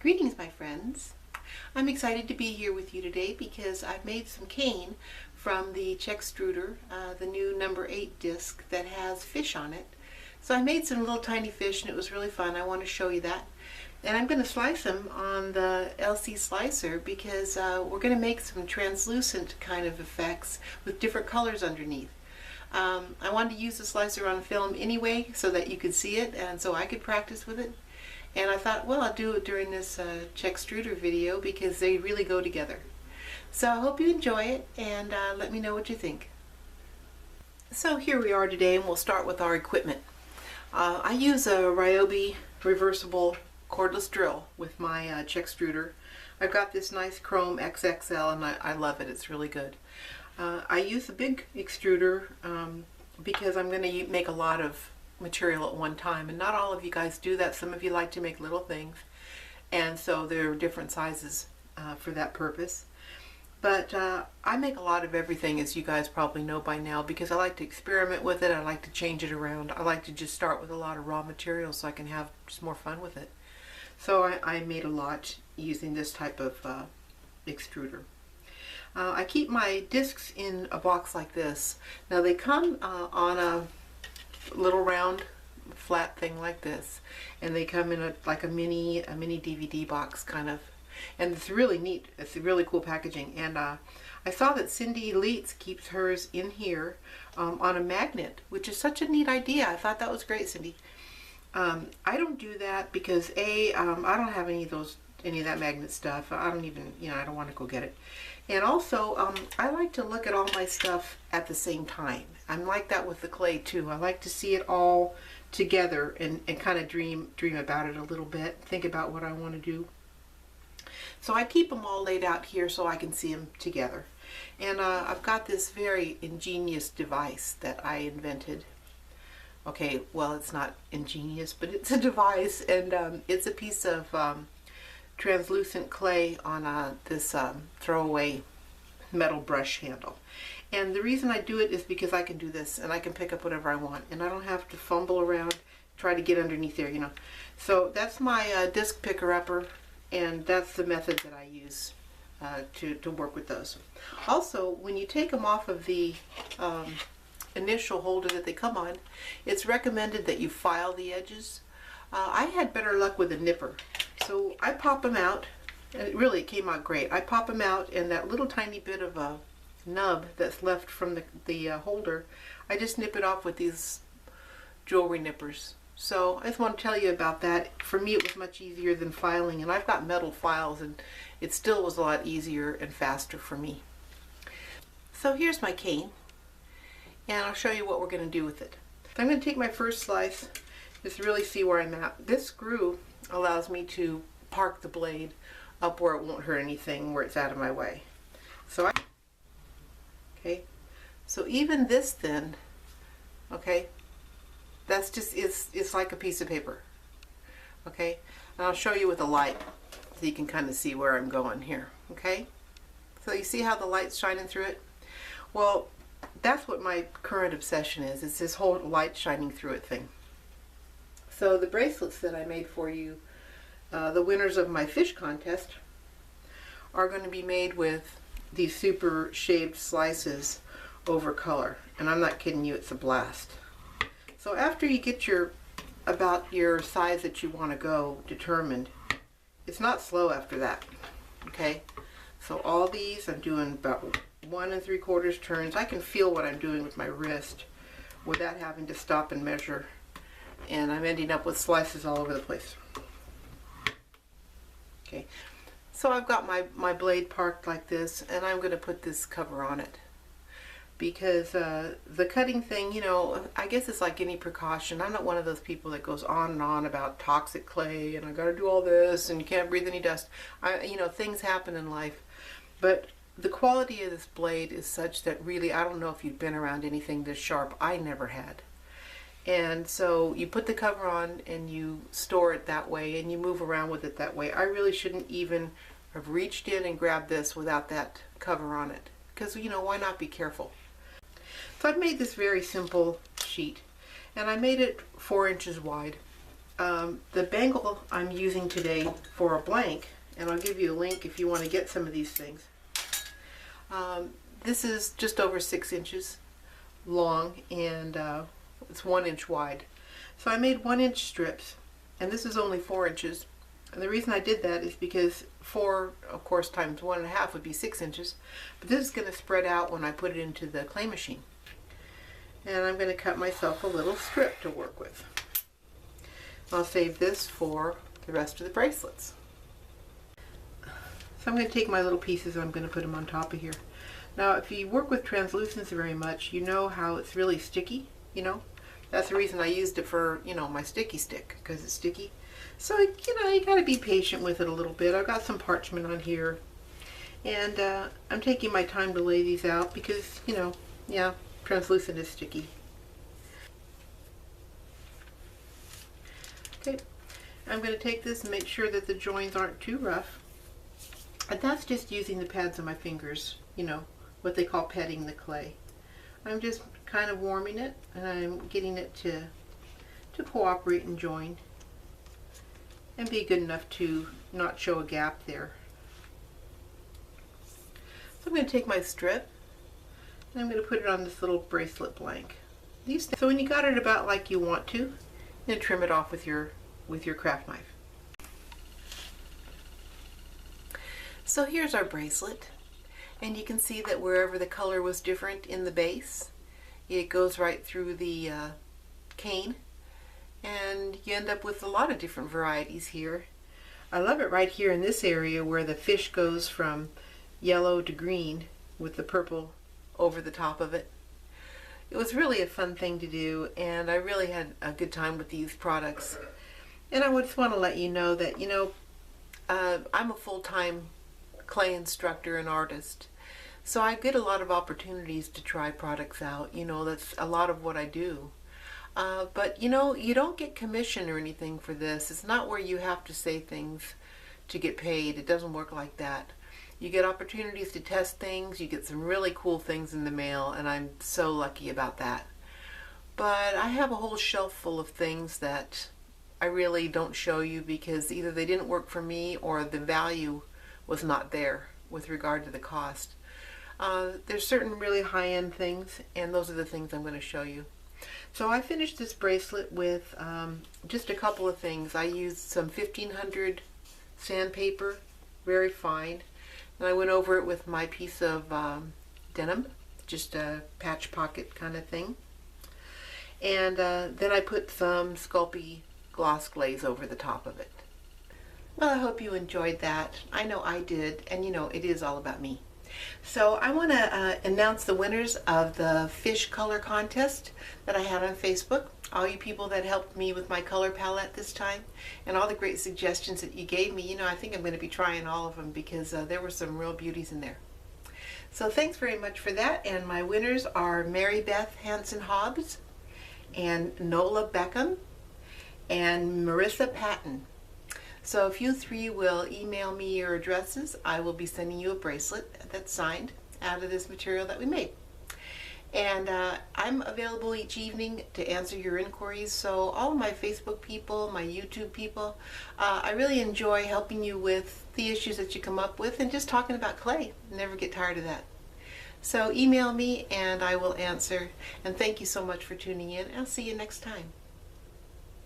Greetings, my friends. I'm excited to be here with you today because I've made some cane from the Czech extruder, the new number 8 disc that has fish on it. So I made some little tiny fish and it was really fun. I want to show you that. And I'm going to slice them on the LC slicer because we're going to make some translucent kind of effects with different colors underneath. I wanted to use the slicer on film anyway so that you could see it and so I could practice with it. And I thought, well, I'll do it during this Czech extruder video because they really go together. So I hope you enjoy it and let me know what you think. So here we are today and we'll start with our equipment. I use a Ryobi reversible cordless drill with my Czech extruder. I've got this nice chrome XXL and I love it. It's really good. I use a big extruder because I'm going to make a lot of material at one time, and not all of you guys do that. Some of you like to make little things, and so there are different sizes for that purpose. But I make a lot of everything, as you guys probably know by now, because I like to experiment with it. I like to change it around. I like to just start with a lot of raw materials so I can have just more fun with it. So I made a lot using this type of extruder. I keep my discs in a box like this. Now they come on a little round flat thing like this, and they come in like a mini DVD box kind of, and it's really neat. It's really cool packaging. And I saw that Cindy Leitz keeps hers in here on a magnet, which is such a neat idea. I thought that was great, Cindy. I don't do that because I don't have any of that magnet stuff. I don't even, I don't want to go get it. And also, I like to look at all my stuff at the same time. I'm like that with the clay too. I like to see it all together and kind of dream about it a little bit, think about what I want to do. So I keep them all laid out here so I can see them together. And I've got this very ingenious device that I invented. Okay, well, it's not ingenious, but it's a device, and it's a piece of translucent clay on this throwaway metal brush handle. And the reason I do it is because I can do this and I can pick up whatever I want and I don't have to fumble around, try to get underneath there, So that's my disc picker upper, and that's the method that I use to work with those. Also, when you take them off of the initial holder that they come on, it's recommended that you file the edges. I had better luck with a nipper. So I pop them out, and it really came out great. I pop them out, and that little tiny bit of a nub that's left from the holder, I just nip it off with these jewelry nippers. So I just want to tell you about that. For me, it was much easier than filing, and I've got metal files, and it still was a lot easier and faster for me. So here's my cane, and I'll show you what we're going to do with it. So I'm going to take my first slice, just really see where I'm at. This screw allows me to park the blade up where it won't hurt anything, where it's out of my way. So so even this thin, okay, that's just, it's like a piece of paper, okay? And I'll show you with a light so you can kind of see where I'm going here, okay? So you see how the light's shining through it? Well, that's what my current obsession is. It's this whole light shining through it thing. So the bracelets that I made for you, the winners of my fish contest, are going to be made with these super shaped slices over color. And I'm not kidding you, it's a blast. So after you get about your size that you want to go determined, it's not slow after that. Okay? So all these I'm doing about 1 3/4 turns. I can feel what I'm doing with my wrist without having to stop and measure. And I'm ending up with slices all over the place. Okay, so I've got my blade parked like this, and I'm going to put this cover on it. Because the cutting thing, I guess it's like any precaution. I'm not one of those people that goes on and on about toxic clay, and I got to do all this, and you can't breathe any dust. Things happen in life. But the quality of this blade is such that really, I don't know if you've been around anything this sharp. I never had. And so you put the cover on and you store it that way and you move around with it that way. I really shouldn't even have reached in and grabbed this without that cover on it. Because, why not be careful? So I've made this very simple sheet, and I made it 4 inches wide. The bangle I'm using today for a blank, and I'll give you a link if you want to get some of these things. This is just over 6 inches long, and it's 1 inch wide. So I made 1-inch strips, and this is only 4 inches. And the reason I did that is because 4, of course, times 1.5 would be 6 inches. But this is going to spread out when I put it into the clay machine. And I'm going to cut myself a little strip to work with. I'll save this for the rest of the bracelets. So I'm going to take my little pieces and I'm going to put them on top of here. Now, if you work with translucence very much, you know how it's really sticky, you know. That's the reason I used it for, you know, my sticky stick, because it's sticky. So, you know, you got to be patient with it a little bit. I've got some parchment on here. And I'm taking my time to lay these out because, you know, yeah, translucent is sticky. Okay, I'm going to take this and make sure that the joins aren't too rough. And that's just using the pads of my fingers, you know, what they call petting the clay. I'm just kind of warming it, and I'm getting it to cooperate and join and be good enough to not show a gap there. So I'm going to take my strip and I'm going to put it on this little bracelet blank. So when you got it about like you want to, and trim it off with your craft knife. So here's our bracelet, and you can see that wherever the color was different in the base, it goes right through the cane, and you end up with a lot of different varieties here. I love it right here in this area where the fish goes from yellow to green with the purple over the top of it. It was really a fun thing to do, and I really had a good time with these products. And I just want to let you know that, you know, I'm a full-time clay instructor and artist, so I get a lot of opportunities to try products out. You know, that's a lot of what I do. But, you know, you don't get commission or anything for this. It's not where you have to say things to get paid. It doesn't work like that. You get opportunities to test things. You get some really cool things in the mail, and I'm so lucky about that. But I have a whole shelf full of things that I really don't show you because either they didn't work for me or the value was not there with regard to the cost. There's certain really high-end things, and those are the things I'm going to show you. So I finished this bracelet with just a couple of things. I used some 1500 sandpaper, very fine, and I went over it with my piece of denim, just a patch pocket kind of thing. And then I put some Sculpey gloss glaze over the top of it. Well, I hope you enjoyed that. I know I did, and you know, it is all about me. So I want to announce the winners of the fish color contest that I had on Facebook. All you people that helped me with my color palette this time, and all the great suggestions that you gave me. You know, I think I'm going to be trying all of them because there were some real beauties in there. So thanks very much for that, and my winners are Mary Beth Hanson Hobbs and Nola Beckham and Marissa Patton. So if you three will email me your addresses, I will be sending you a bracelet that's signed out of this material that we made. And I'm available each evening to answer your inquiries. So all of my Facebook people, my YouTube people, I really enjoy helping you with the issues that you come up with and just talking about clay. Never get tired of that. So email me and I will answer. And thank you so much for tuning in. I'll see you next time.